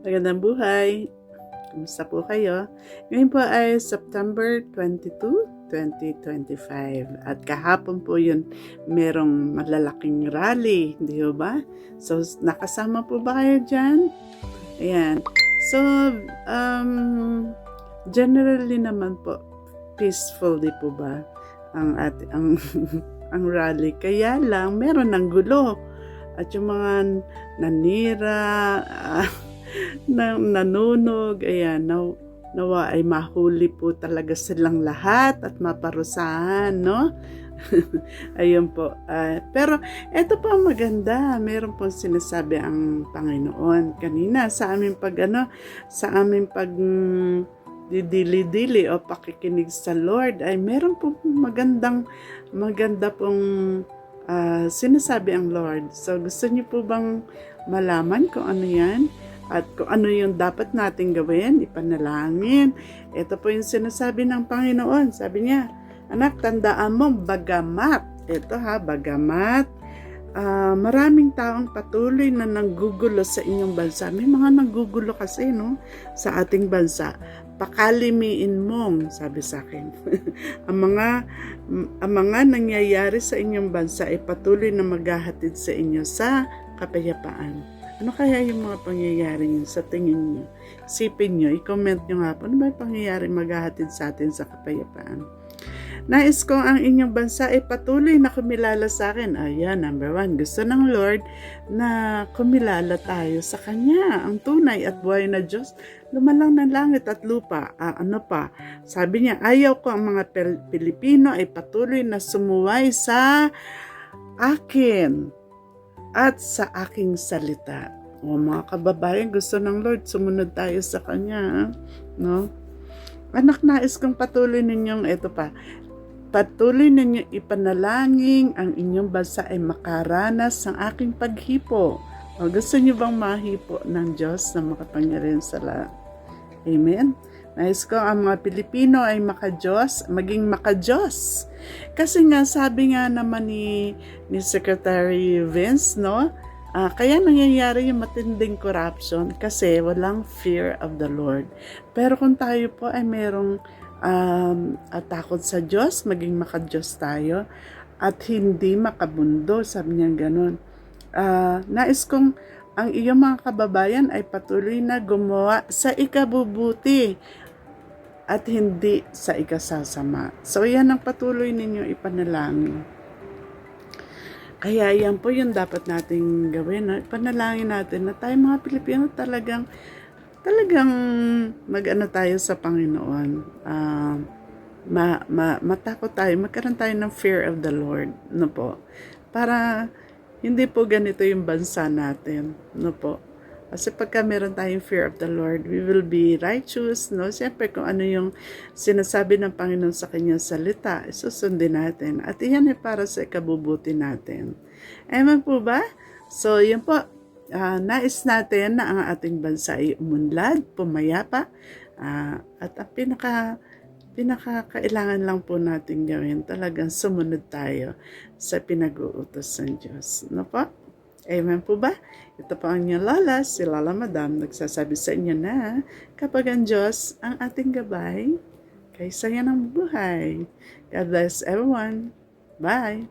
Magandang buhay. Kumusta po kayo? Ngayon po ay September 22, 2025. At kahapon po yun, merong malalaking rally, di ba? So, nakasama po ba kayo dyan? Ayan. So, generally naman po, peaceful di po ba ang ang rally. Kaya lang, meron ng gulo. At yung mga nanira, nanunog, ayan, nawa ay mahuli po talaga silang lahat at maparusahan, no? Ayun po. Pero eto po ang maganda, meron po sinasabi ang Panginoon kanina sa aming didili-dili o pakikinig sa Lord ay meron po maganda pong sinasabi ang Lord. So gusto niyo po bang malaman kung ano yan? At kung ano yung dapat nating gawin, ipanalangin. Ito po yung sinasabi ng Panginoon. Sabi niya, anak, tandaan mo, bagamat maraming taong patuloy na nanggugulo sa inyong bansa. May mga nanggugulo kasi, no, sa ating bansa. Pakalimiin mong, sabi sa akin, ang mga nangyayari sa inyong bansa ay patuloy na maghahatid sa inyo sa kapayapaan. Ano kaya yung mga pangyayari yun sa tingin niyo? Isipin niyo, i-comment niyo nga po, ano ba yung pangyayari maghahatid sa atin sa kapayapaan? Nais ko ang inyong bansa ay patuloy na kumilala sa akin. Ayan, number 1. Gusto ng Lord na kumilala tayo sa Kanya. Ang tunay at buhay na Diyos, lumalang ng langit at lupa. Ano pa? Sabi niya, ayaw ko ang mga Pilipino ay patuloy na sumuway sa akin at sa aking salita. O mga kababayan, gusto ng Lord, sumunod tayo sa Kanya. No? Anak, nais kong patuloy ninyong, patuloy ninyo ipanalangin ang inyong bansa ay makaranas ng aking paghipo. O gusto niyo bang mahipo ng Diyos na makapangyarihan sa lahat? Amen? Nais ko ang mga Pilipino ay maging makadiyos. Kasi nga, sabi nga naman ni Secretary Vince, no? Kaya nangyayari yung matinding corruption kasi walang fear of the Lord. Pero kung tayo po ay merong takot sa Diyos, maging makadiyos tayo at hindi makabundo, sabi niya ganun. Nais kong ang iyong mga kababayan ay patuloy na gumawa sa ikabubuti at hindi sa ikasasama. So yan ang patuloy ninyo ipanalangin. Kaya yan po yung dapat nating gawin. No? Ipanalangin natin na tayo mga Pilipino talagang mag-ano tayo sa Panginoon. Matakot tayo, magkaroon tayo ng fear of the Lord, no po. Para hindi po ganito yung bansa natin, no po. Kasi pagka meron tayong fear of the Lord, we will be righteous, no? Siyempre kung ano yung sinasabi ng Panginoon sa kanyang salita, susundin natin. At iyan ay para sa ikabubuti natin. Amen po ba? So, yun po. Nais natin na ang ating bansa ay umunlad, pumayapa, at ang pinakakailangan lang po natin gawin, talagang sumunod tayo sa pinag-uutos ng Diyos. No po? Amen po ba? Ito po ang inyong lola, si Lola Madam, nagsasabi sa inyo na kapag ang Diyos ang ating gabay, kaysa yan ang buhay. God bless everyone. Bye!